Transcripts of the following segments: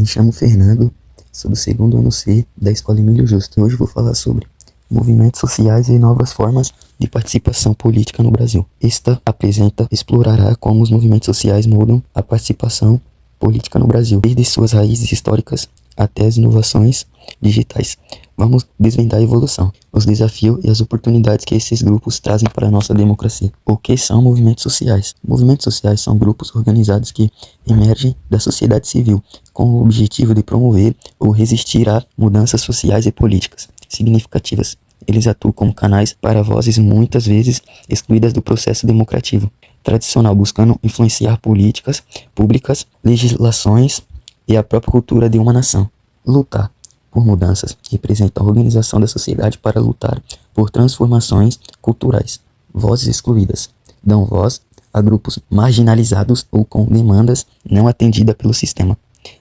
Me chamo Fernando, sou do segundo ano C da Escola Emílio Justo. Hoje vou falar sobre movimentos sociais e novas formas de participação política no Brasil. Esta explorará como os movimentos sociais mudam a participação política no Brasil, desde suas raízes históricas até as inovações digitais. Vamos desvendar a evolução, os desafios e as oportunidades que esses grupos trazem para a nossa democracia. O que são movimentos sociais? Movimentos sociais são grupos organizados que emergem da sociedade civil com o objetivo de promover ou resistir a mudanças sociais e políticas significativas. Eles atuam como canais para vozes muitas vezes excluídas do processo democrático tradicional, buscando influenciar políticas públicas, legislações e a própria cultura de uma nação. Lutar por mudanças representa a organização da sociedade para lutar por transformações culturais. Vozes excluídas dão voz a grupos marginalizados ou com demandas não atendidas pelo sistema.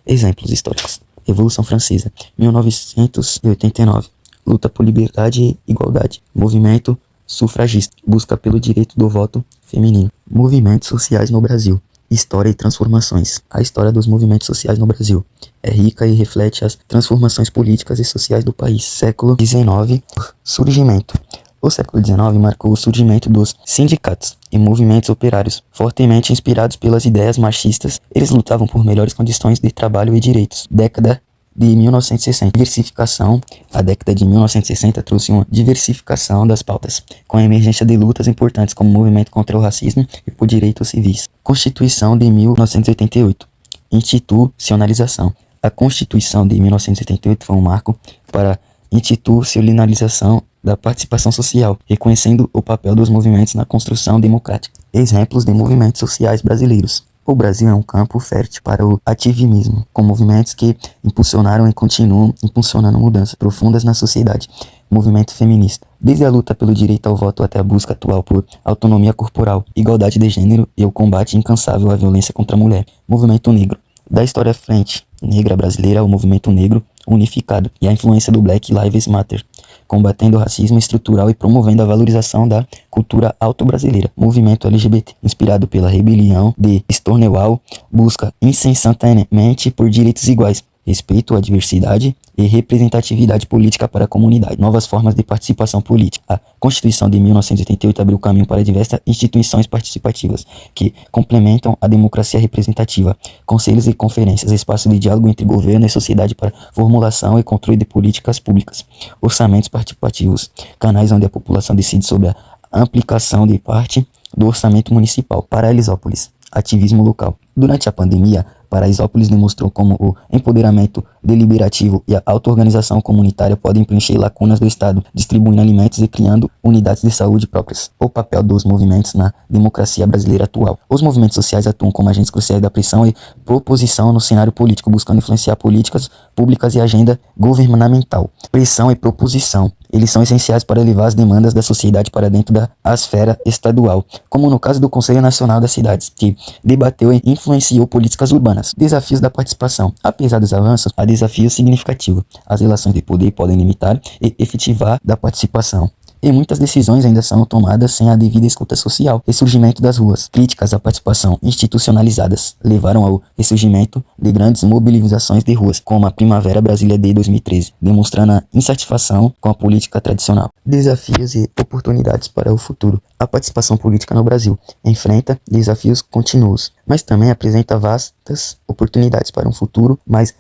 Exemplos históricos: Revolução Francesa, 1989. Luta por liberdade e igualdade. Movimento sufragista, busca pelo direito do voto feminino. Movimentos sociais no Brasil. História e transformações. A história dos movimentos sociais no Brasil é rica e reflete as transformações políticas e sociais do país. Século XIX, surgimento. O século XIX marcou o surgimento dos sindicatos e movimentos operários, fortemente inspirados pelas ideias marxistas. Eles lutavam por melhores condições de trabalho e direitos. Década de 1960. Diversificação. A década de 1960 trouxe uma diversificação das pautas, com a emergência de lutas importantes como o movimento contra o racismo e por direitos civis. Constituição de 1988. Institucionalização. A Constituição de 1988 foi um marco para a institucionalização da participação social, reconhecendo o papel dos movimentos na construção democrática. Exemplos de movimentos sociais brasileiros. O Brasil é um campo fértil para o ativismo, com movimentos que impulsionaram e continuam impulsionando mudanças profundas na sociedade. Movimento feminista. Desde a luta pelo direito ao voto até a busca atual por autonomia corporal, igualdade de gênero e o combate incansável à violência contra a mulher. Movimento negro. Da história frente negra brasileira ao movimento negro unificado e a influência do Black Lives Matter, combatendo o racismo estrutural e promovendo a valorização da cultura auto-brasileira. Movimento LGBT, inspirado pela rebelião de Stonewall, busca incessantemente por direitos iguais, respeito à diversidade e representatividade política para a comunidade. Novas formas de participação política. A Constituição de 1988 abriu caminho para diversas instituições participativas que complementam a democracia representativa. Conselhos e conferências, espaço de diálogo entre governo e sociedade para formulação e controle de políticas públicas. Orçamentos participativos, canais onde a população decide sobre a aplicação de parte do orçamento municipal. Paraisópolis, ativismo local. Durante a pandemia, Paraisópolis demonstrou como o empoderamento deliberativo e a auto-organização comunitária podem preencher lacunas do Estado, distribuindo alimentos e criando unidades de saúde próprias. O papel dos movimentos na democracia brasileira atual. Os movimentos sociais atuam como agentes cruciais da pressão e proposição no cenário político, buscando influenciar políticas públicas e agenda governamental. Pressão e proposição. Eles são essenciais para levar as demandas da sociedade para dentro da esfera estadual, como no caso do Conselho Nacional das Cidades, que debateu e influenciou políticas urbanas. Desafios da participação. Apesar dos avanços, há desafios significativos. As relações de poder podem limitar e efetivar da participação. E muitas decisões ainda são tomadas sem a devida escuta social. Ressurgimento das ruas. Críticas à participação institucionalizadas levaram ao ressurgimento de grandes mobilizações de ruas, como a Primavera Brasília de 2013, demonstrando a insatisfação com a política tradicional. Desafios e oportunidades para o futuro. A participação política no Brasil enfrenta desafios contínuos, mas também apresenta vastas oportunidades para um futuro mais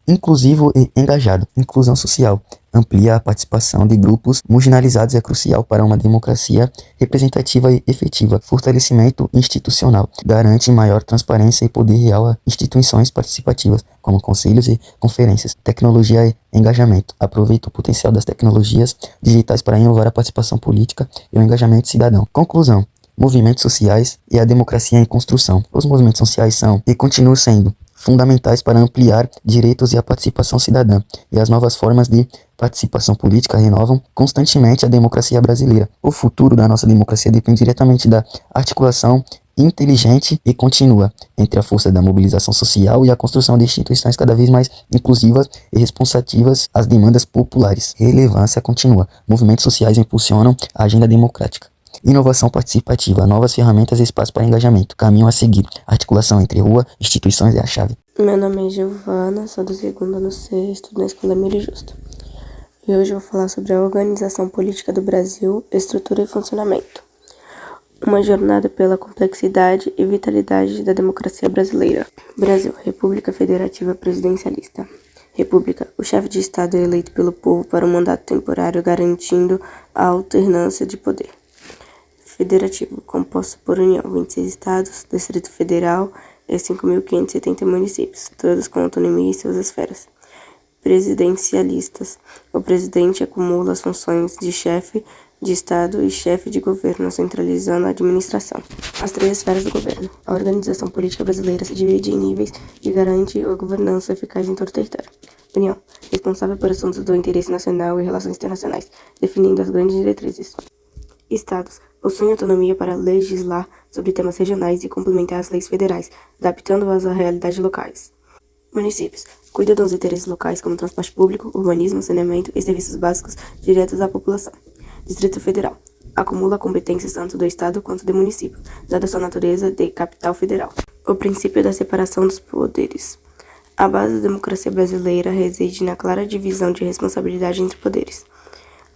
inclusivo e engajado. Inclusão social. Amplia a participação de grupos marginalizados é crucial para uma democracia representativa e efetiva. Fortalecimento institucional. Garante maior transparência e poder real a instituições participativas, como conselhos e conferências. Tecnologia e engajamento. Aproveita o potencial das tecnologias digitais para inovar a participação política e o engajamento cidadão. Conclusão. Movimentos sociais e a democracia em construção. Os movimentos sociais são e continuam sendo fundamentais para ampliar direitos e a participação cidadã, e as novas formas de participação política renovam constantemente a democracia brasileira. O futuro da nossa democracia depende diretamente da articulação inteligente e contínua entre a força da mobilização social e a construção de instituições cada vez mais inclusivas e responsativas às demandas populares. Relevância contínua. Movimentos sociais impulsionam a agenda democrática. Inovação participativa, novas ferramentas e espaços para engajamento. Caminho a seguir. Articulação entre rua, instituições é a chave. Meu nome é Giovana, sou do segundo ano C, estudo na Escola Emílio Justo. E hoje eu vou falar sobre a organização política do Brasil, estrutura e funcionamento. Uma jornada pela complexidade e vitalidade da democracia brasileira. Brasil, República Federativa Presidencialista. República, o chefe de Estado é eleito pelo povo para um mandato temporário, garantindo a alternância de poder. Federativo, composto por União, 26 estados, Distrito Federal e 5.570 municípios, todos com autonomia em suas esferas. Presidencialistas, o presidente acumula as funções de chefe de Estado e chefe de governo, centralizando a administração. As três esferas do governo. A organização política brasileira se divide em níveis e garante a governança eficaz em todo o território. União, responsável por assuntos do interesse nacional e relações internacionais, definindo as grandes diretrizes. Estados, possuem autonomia para legislar sobre temas regionais e complementar as leis federais, adaptando-as às realidades locais. Municípios, cuidam dos interesses locais como transporte público, urbanismo, saneamento e serviços básicos diretos à população. Distrito Federal, acumula competências tanto do Estado quanto do município, dada sua natureza de capital federal. O princípio da separação dos poderes. A base da democracia brasileira reside na clara divisão de responsabilidade entre poderes.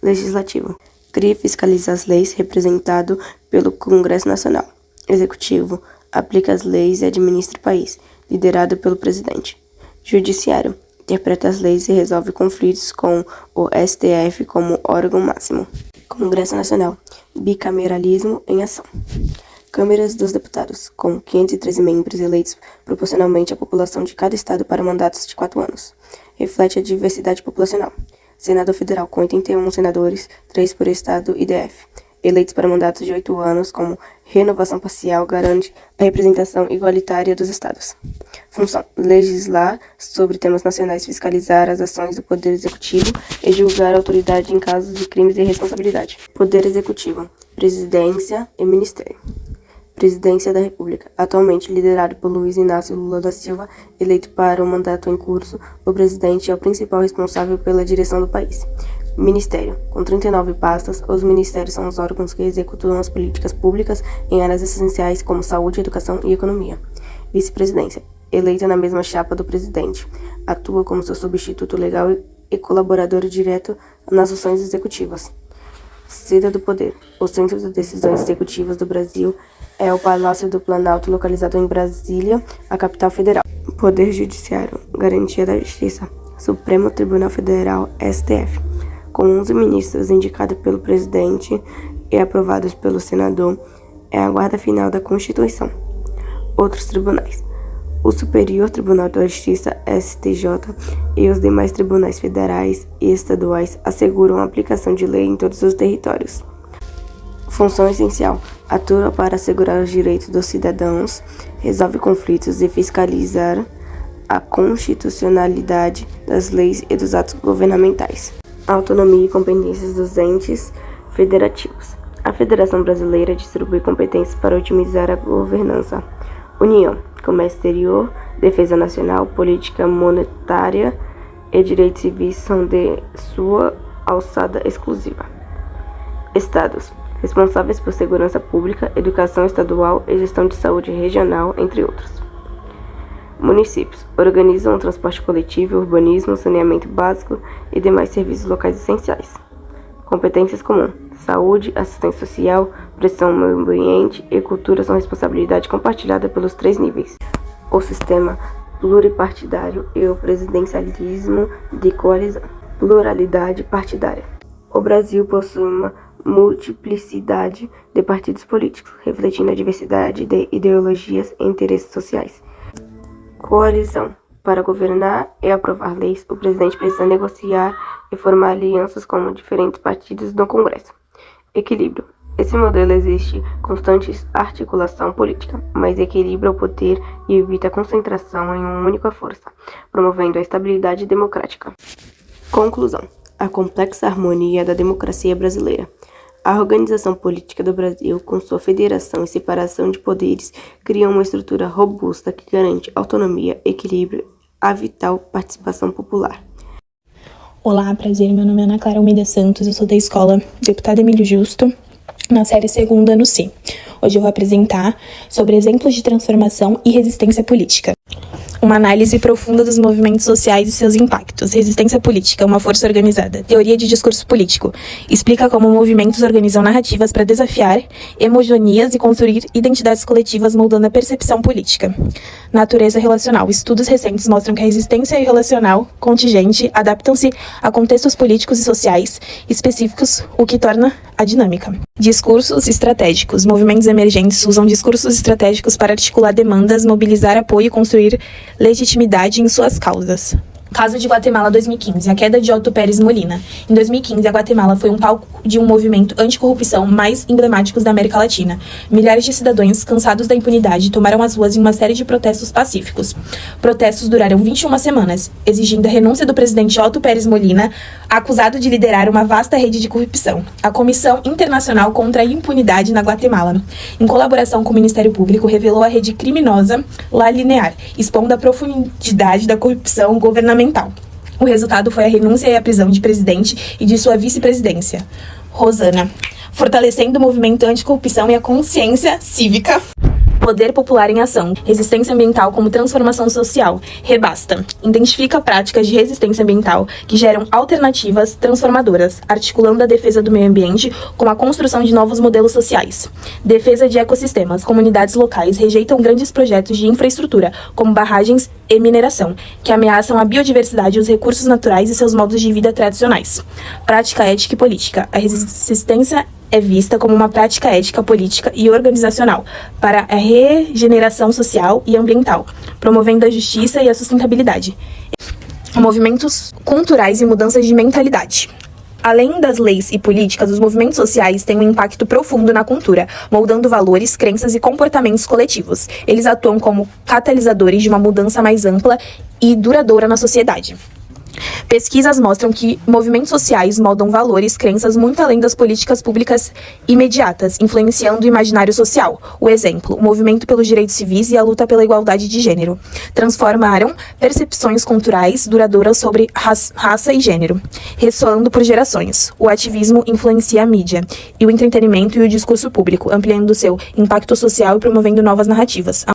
Legislativo, cria e fiscaliza as leis, representado pelo Congresso Nacional. Executivo, aplica as leis e administra o país, liderado pelo presidente. Judiciário, interpreta as leis e resolve conflitos com o STF como órgão máximo. Congresso Nacional, bicameralismo em ação. Câmaras dos Deputados, com 513 membros eleitos proporcionalmente à população de cada estado para mandatos de 4 anos. Reflete a diversidade populacional. Senado Federal, com 81 senadores, 3 por estado e DF, eleitos para mandatos de 8 anos, como renovação parcial, garante a representação igualitária dos estados. Função: legislar sobre temas nacionais, fiscalizar as ações do Poder Executivo e julgar a autoridade em casos de crimes de responsabilidade. Poder Executivo, Presidência e Ministério. Presidência da República, atualmente liderado por Luiz Inácio Lula da Silva, eleito para o mandato em curso, o presidente é o principal responsável pela direção do país. Ministério, com 39 pastas, os ministérios são os órgãos que executam as políticas públicas em áreas essenciais como saúde, educação e economia. Vice-presidência, eleita na mesma chapa do presidente, atua como seu substituto legal e colaborador direto nas ações executivas. Sede do Poder, o centro das decisões executivas do Brasil é o Palácio do Planalto, localizado em Brasília, a capital federal. Poder Judiciário, garantia da Justiça, Supremo Tribunal Federal, STF, com 11 ministros indicados pelo presidente e aprovados pelo senador, é a guarda final da Constituição. Outros tribunais. O Superior Tribunal da Justiça, STJ, e os demais tribunais federais e estaduais asseguram a aplicação de lei em todos os territórios. Função essencial: atua para assegurar os direitos dos cidadãos, resolve conflitos e fiscalizar a constitucionalidade das leis e dos atos governamentais. Autonomia e competências dos entes federativos. A Federação Brasileira distribui competências para otimizar a governança. União, comércio exterior, defesa nacional, política monetária e direitos civis são de sua alçada exclusiva. Estados, responsáveis por segurança pública, educação estadual e gestão de saúde regional, entre outros. Municípios, organizam o transporte coletivo, urbanismo, saneamento básico e demais serviços locais essenciais. Competências comuns: saúde, assistência social, proteção ao meio ambiente e cultura são responsabilidade compartilhada pelos 3 níveis: o sistema pluripartidário e o presidencialismo de coalizão. Pluralidade partidária. O Brasil possui uma multiplicidade de partidos políticos, refletindo a diversidade de ideologias e interesses sociais. Coalizão. Para governar e aprovar leis, o presidente precisa negociar e formar alianças com diferentes partidos no Congresso. Equilíbrio. Esse modelo exige constante articulação política, mas equilibra o poder e evita a concentração em uma única força, promovendo a estabilidade democrática. Conclusão. A complexa harmonia da democracia brasileira. A organização política do Brasil, com sua federação e separação de poderes, cria uma estrutura robusta que garante autonomia, equilíbrio e a vital participação popular. Olá, prazer, meu nome é Ana Clara Almeida Santos, eu sou da Escola Deputado Emílio Justo, na série 2º ano C. Hoje eu vou apresentar sobre exemplos de transformação e resistência política. Uma análise profunda dos movimentos sociais e seus impactos. Resistência política, uma força organizada. Teoria de discurso político. Explica como movimentos organizam narrativas para desafiar hegemonias e construir identidades coletivas moldando a percepção política. Natureza relacional. Estudos recentes mostram que a resistência relacional contingente adaptam-se a contextos políticos e sociais específicos, o que torna a dinâmica. Discursos estratégicos. Movimentos emergentes usam discursos estratégicos para articular demandas, mobilizar apoio e construir legitimidade em suas causas. Caso de Guatemala 2015, a queda de Otto Pérez Molina. Em 2015, a Guatemala foi um palco de um movimento anticorrupção mais emblemáticos da América Latina. Milhares de cidadãos, cansados da impunidade, tomaram as ruas em uma série de protestos pacíficos. Protestos duraram 21 semanas, exigindo a renúncia do presidente Otto Pérez Molina, acusado de liderar uma vasta rede de corrupção. A Comissão Internacional contra a Impunidade na Guatemala, em colaboração com o Ministério Público, revelou a rede criminosa La Linear, expondo a profundidade da corrupção governamental. O resultado foi a renúncia e a prisão de presidente e de sua vice-presidência, Rosana, fortalecendo o movimento anticorrupção e a consciência cívica. Poder popular em ação. Resistência ambiental como transformação social. Rebasta. Identifica práticas de resistência ambiental que geram alternativas transformadoras, articulando a defesa do meio ambiente com a construção de novos modelos sociais. Defesa de ecossistemas. Comunidades locais rejeitam grandes projetos de infraestrutura, como barragens e mineração, que ameaçam a biodiversidade, os recursos naturais e seus modos de vida tradicionais. Prática ética e política. A resistência é vista como uma prática ética, política e organizacional para a regeneração social e ambiental, promovendo a justiça e a sustentabilidade. Movimentos culturais e mudanças de mentalidade. Além das leis e políticas, os movimentos sociais têm um impacto profundo na cultura, moldando valores, crenças e comportamentos coletivos. Eles atuam como catalisadores de uma mudança mais ampla e duradoura na sociedade. Pesquisas mostram que movimentos sociais moldam valores, crenças muito além das políticas públicas imediatas, influenciando o imaginário social. O exemplo, o movimento pelos direitos civis e a luta pela igualdade de gênero transformaram percepções culturais duradouras sobre raça e gênero, ressoando por gerações. O ativismo influencia a mídia e o entretenimento e o discurso público, ampliando seu impacto social e promovendo novas narrativas.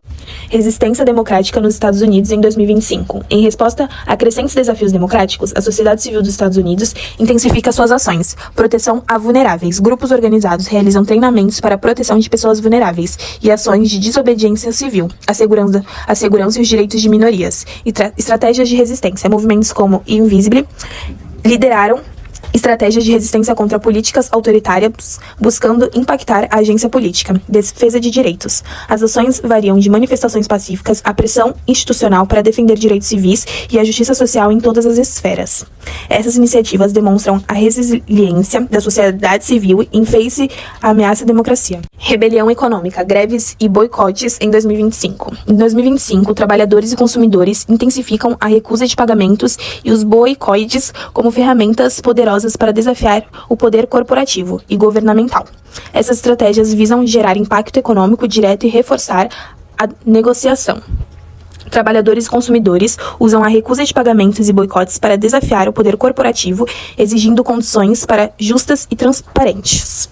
Resistência democrática nos Estados Unidos em 2025. Em resposta a crescentes desafios democráticos, a sociedade civil dos Estados Unidos intensifica suas ações. Proteção a vulneráveis. Grupos organizados realizam treinamentos para a proteção de pessoas vulneráveis e ações de desobediência civil, assegurando a segurança e os direitos de minorias. Estratégias de resistência. Movimentos como Invisible lideraram estratégias de resistência contra políticas autoritárias, buscando impactar a agência política. Defesa de direitos. As ações variam de manifestações pacíficas à pressão institucional para defender direitos civis e a justiça social em todas as esferas. Essas iniciativas demonstram a resiliência da sociedade civil em face à ameaça à democracia. Rebelião econômica, greves e boicotes em 2025. Em 2025, trabalhadores e consumidores intensificam a recusa de pagamentos e os boicotes como ferramentas poderosas para desafiar o poder corporativo e governamental. Essas estratégias visam gerar impacto econômico direto e reforçar a negociação. Trabalhadores e consumidores usam a recusa de pagamentos e boicotes para desafiar o poder corporativo, exigindo condições justas e transparentes.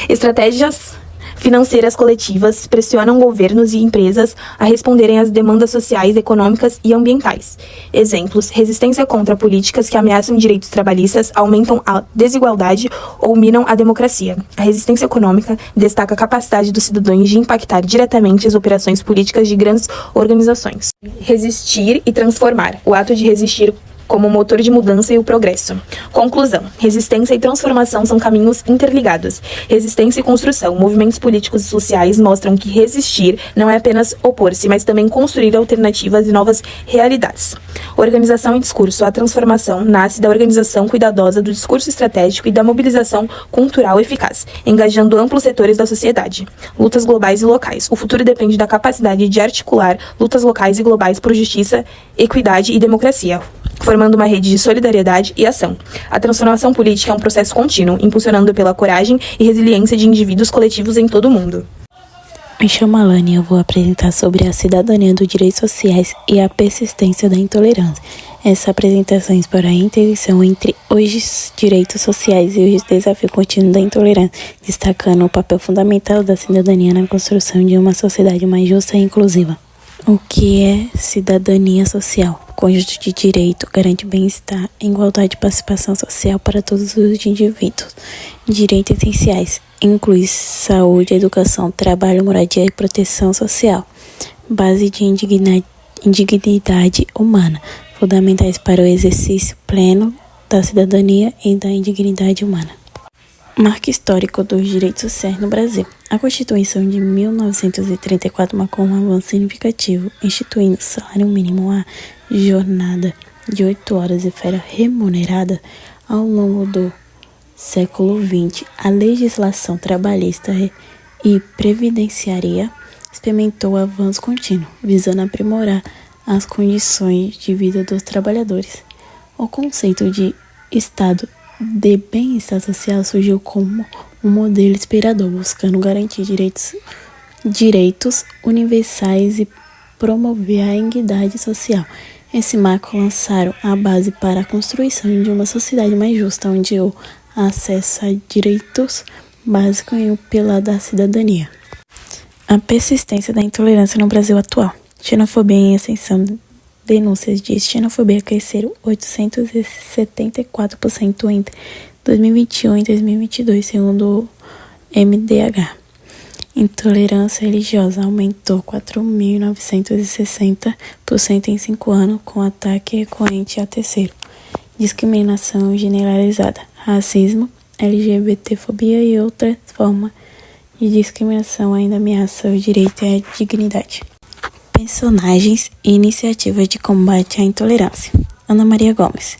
Estratégias financeiras coletivas pressionam governos e empresas a responderem às demandas sociais, econômicas e ambientais. Exemplos: resistência contra políticas que ameaçam direitos trabalhistas, aumentam a desigualdade ou minam a democracia. A resistência econômica destaca a capacidade dos cidadãos de impactar diretamente as operações políticas de grandes organizações. Resistir e transformar. O ato de resistir como motor de mudança e o progresso. Conclusão. Resistência e transformação são caminhos interligados. Resistência e construção. Movimentos políticos e sociais mostram que resistir não é apenas opor-se, mas também construir alternativas e novas realidades. Organização e discurso. A transformação nasce da organização cuidadosa do discurso estratégico e da mobilização cultural eficaz, engajando amplos setores da sociedade. Lutas globais e locais. O futuro depende da capacidade de articular lutas locais e globais por justiça, equidade e democracia, formando uma rede de solidariedade e ação. A transformação política é um processo contínuo, impulsionado pela coragem e resiliência de indivíduos coletivos em todo o mundo. Me chamo Alane e eu vou apresentar sobre a cidadania dos direitos sociais e a persistência da intolerância. Essa apresentação explora a interseção entre os direitos sociais e os desafios contínuos da intolerância, destacando o papel fundamental da cidadania na construção de uma sociedade mais justa e inclusiva. O que é cidadania social? Conjunto de direito, garante bem-estar, igualdade e participação social para todos os indivíduos. Direitos essenciais, inclui saúde, educação, trabalho, moradia e proteção social. Base de indignidade humana, fundamentais para o exercício pleno da cidadania e da indignidade humana. Marco histórico dos direitos sociais no Brasil. A Constituição de 1934 marcou um avanço significativo, instituindo salário mínimo, a jornada de 8 horas e férias remunerada. Ao longo do século XX, a legislação trabalhista e previdenciária experimentou avanço contínuo, visando aprimorar as condições de vida dos trabalhadores. O conceito de Estado de bem-estar social surgiu como um modelo inspirador, buscando garantir direitos universais e promover a equidade social. Esse marco lançaram a base para a construção de uma sociedade mais justa, onde o acesso a direitos básicos e o pilar da cidadania. A persistência da intolerância no Brasil atual. Xenofobia em ascensão. Denúncias de xenofobia cresceram 874% entre 2021 e 2022, segundo o MDH. Intolerância religiosa aumentou 4.960% em 5 anos, com ataque recorrente a terceiro. Discriminação generalizada, racismo, LGBTfobia e outras formas de discriminação ainda ameaçam o direito e a dignidade. Personagens e iniciativas de combate à intolerância. Ana Maria Gomes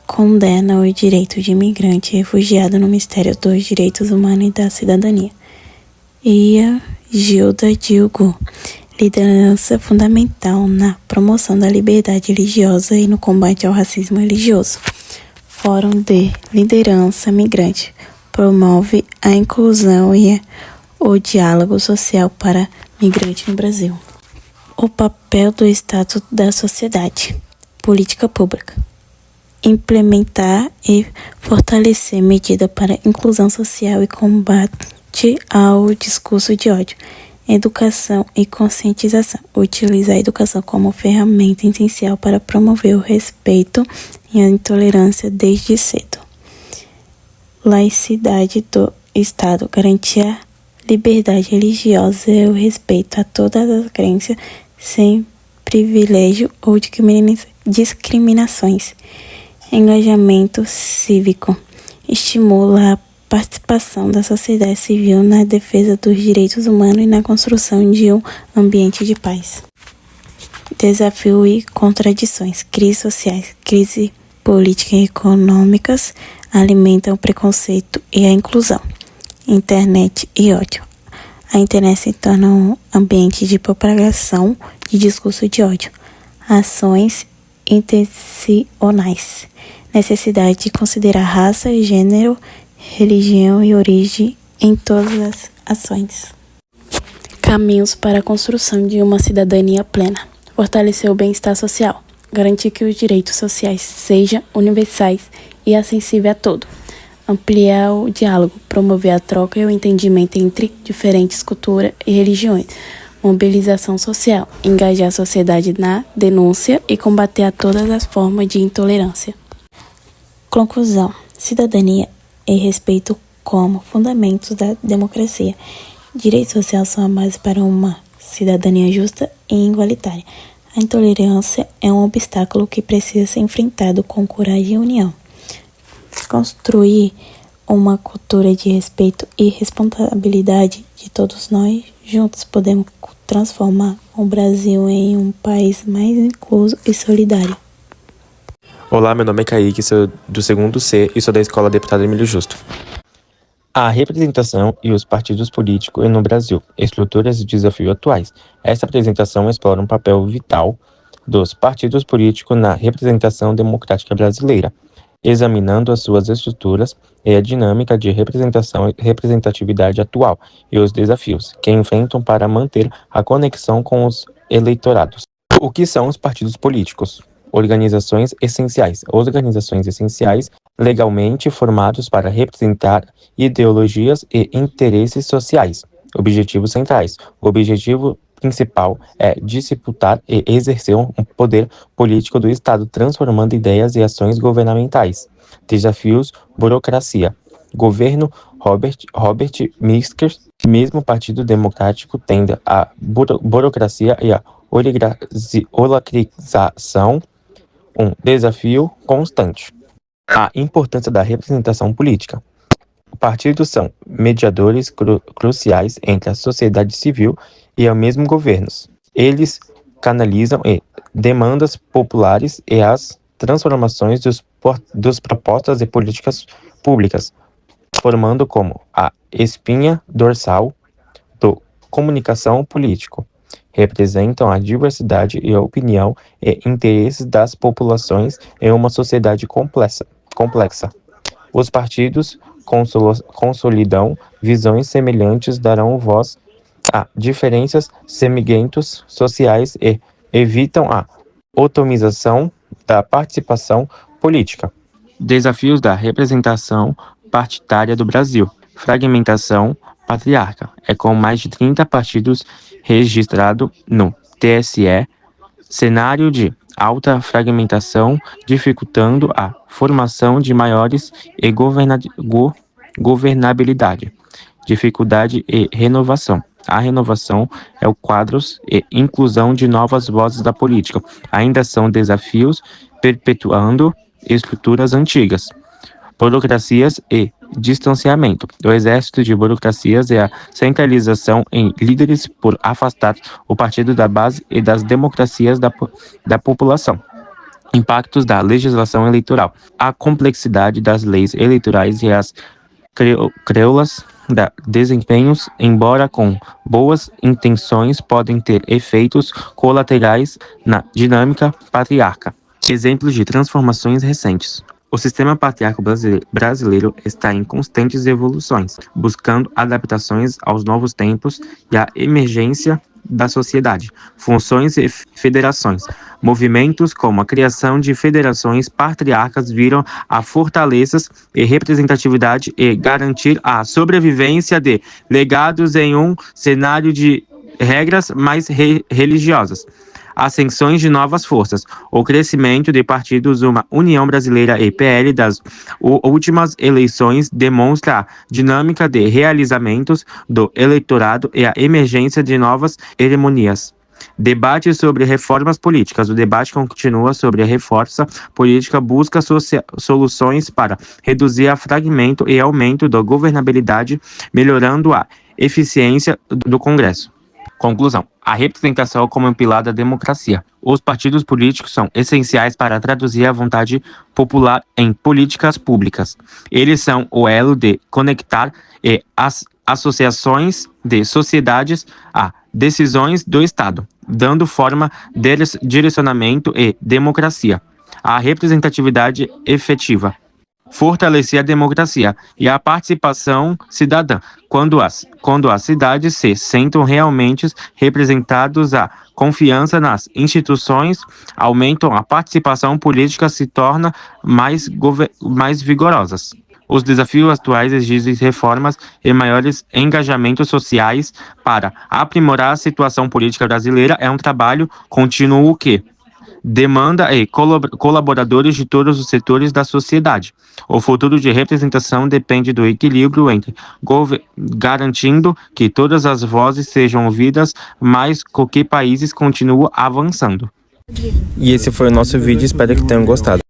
condena o direito de imigrante e refugiado no Ministério dos Direitos Humanos e da Cidadania. Ia Gilda Dilgo, liderança fundamental na promoção da liberdade religiosa e no combate ao racismo religioso. Fórum de Liderança Migrante promove a inclusão e o diálogo social para migrantes no Brasil. O papel do Estado da sociedade. Política pública. Implementar e fortalecer medidas para inclusão social e combate ao discurso de ódio. Educação e conscientização. Utilizar a educação como ferramenta essencial para promover o respeito e a intolerância desde cedo. Laicidade do Estado. Garantir a liberdade religiosa e o respeito a todas as crenças sem privilégio ou discriminações. Engajamento cívico. Estimula a participação da sociedade civil na defesa dos direitos humanos e na construção de um ambiente de paz. Desafio e contradições. Crises sociais, crise políticas e econômicas alimentam o preconceito e a inclusão. Internet e ódio. A internet se torna um ambiente de propagação de discurso de ódio. Ações intencionais. Necessidade de considerar raça, gênero, religião e origem em todas as ações. Caminhos para a construção de uma cidadania plena. Fortalecer o bem-estar social. Garantir que os direitos sociais sejam universais e acessíveis a todos. Ampliar o diálogo, promover a troca e o entendimento entre diferentes culturas e religiões. Mobilização social, engajar a sociedade na denúncia e combater a todas as formas de intolerância. Conclusão. Cidadania e respeito como fundamentos da democracia. Direitos sociais são a base para uma cidadania justa e igualitária. A intolerância é um obstáculo que precisa ser enfrentado com coragem e união. Construir uma cultura de respeito e responsabilidade de todos nós, juntos podemos transformar o Brasil em um país mais incluso e solidário. Olá, meu nome é Kaique, sou do 2º C e sou da Escola Deputado Emílio Justo. A representação e os partidos políticos no Brasil, estruturas e desafios atuais. Essa apresentação explora um papel vital dos partidos políticos na representação democrática brasileira, examinando as suas estruturas e a dinâmica de representação e representatividade atual e os desafios que enfrentam para manter a conexão com os eleitorados. O que são os partidos políticos? Organizações essenciais legalmente formados para representar ideologias e interesses sociais. Objetivos centrais. O objetivo principal é disputar e exercer um poder político do Estado, transformando ideias e ações governamentais. Desafios: burocracia. Governo Robert Misker, mesmo Partido Democrático, tende à burocracia e à oligarquização, um desafio constante. A importância da representação política. Partidos são mediadores cruciais entre a sociedade civil e o mesmo governos. Eles canalizam demandas populares e as transformações dos propostas e políticas públicas, formando como a espinha dorsal da comunicação política. Representam a diversidade e a opinião e interesses das populações em uma sociedade complexa. Os partidos consolidam visões semelhantes, darão voz a diferenças semelhantes sociais e evitam a otomização da participação política. Desafios da representação partidária do Brasil. Fragmentação patriarca. É com mais de 30 partidos registrados no TSE, cenário de alta fragmentação, dificultando a formação de maiores e governabilidade, dificuldade e renovação. A renovação é o quadros e inclusão de novas vozes da política. Ainda são desafios perpetuando estruturas antigas. Burocracias e distanciamento. O exército de burocracias é a centralização em líderes por afastar o partido da base e das democracias da população. Impactos da legislação eleitoral. A complexidade das leis eleitorais e as creulas da desempenhos, embora com boas intenções, podem ter efeitos colaterais na dinâmica patriarca. Exemplos de transformações recentes. O sistema patriarcal brasileiro está em constantes evoluções, buscando adaptações aos novos tempos e à emergência da sociedade. Funções e federações. Movimentos como a criação de federações patriarcas viram a fortalezas e representatividade e garantir a sobrevivência de legados em um cenário de regras mais religiosas. Ascensões de novas forças. O crescimento de partidos, uma União Brasileira e PL das últimas eleições demonstra a dinâmica de realizamentos do eleitorado e a emergência de novas hegemonias. Debate sobre reformas políticas. O debate continua sobre a reforma política, busca soluções para reduzir o fragmento e aumento da governabilidade, melhorando a eficiência do Congresso. Conclusão. A representação como um pilar da democracia. Os partidos políticos são essenciais para traduzir a vontade popular em políticas públicas. Eles são o elo de conectar as associações de sociedades a decisões do Estado, dando forma de direcionamento e democracia. A representatividade efetiva. Fortalecer a democracia e a participação cidadã. Quando as cidades se sentam realmente representadas, a confiança nas instituições aumentam, a participação política se torna mais vigorosas. Os desafios atuais exigem reformas e maiores engajamentos sociais para aprimorar a situação política brasileira. É um trabalho contínuo que demanda colaboradores de todos os setores da sociedade. O futuro de representação depende do equilíbrio entre garantindo que todas as vozes sejam ouvidas, mas que países continuem avançando. E esse foi o nosso vídeo, espero que tenham gostado.